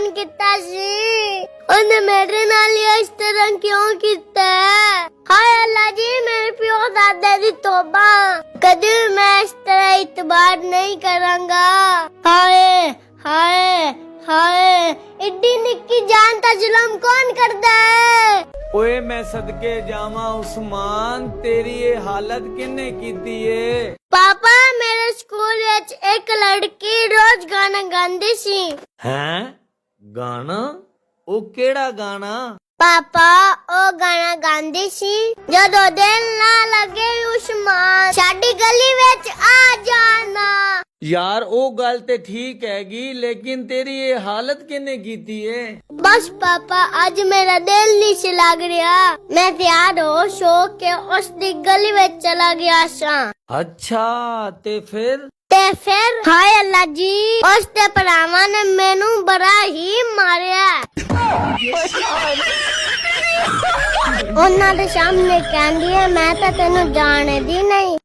Phone किया सी उन्हें मेरे नाल इस तरह क्यों किया है? हाय अल्लाह जी मेरे प्यो दादा दी तौबा कभी मैं इस तरह इतबार नहीं करांगा। हाय हाय हाय इड्डी निक्की जान दा जुल्म कौन करदा है? ओए मैं सदके जावा उस्मान तेरी ये हालत किन्ने कीती है? पापा मेरे स्कूल विच एक लड़की रोज गाना गांदी सी। हैं गाना? ओ केड़ा गाना? पापा ओ गाना गांदी सी जदों दिल ना लगे उस्मान साडी गली विच आ जाना। यार ओ गल ते ठीक हैगी लेकिन तेरी ये हालत किन्ने कीती है? बस पापा आज मेरा दिल नहीं सी लग रहा मैं तैयार हो सो के उस दी गली विच चला गया सा। अच्छा ते फिर हाय अल्लाह जी उस ते भरावां ने मैनू बड़ा ही मारिया। उन्हां दे सामने कहंदी है मैं तां तैनू जाने दी नहीं।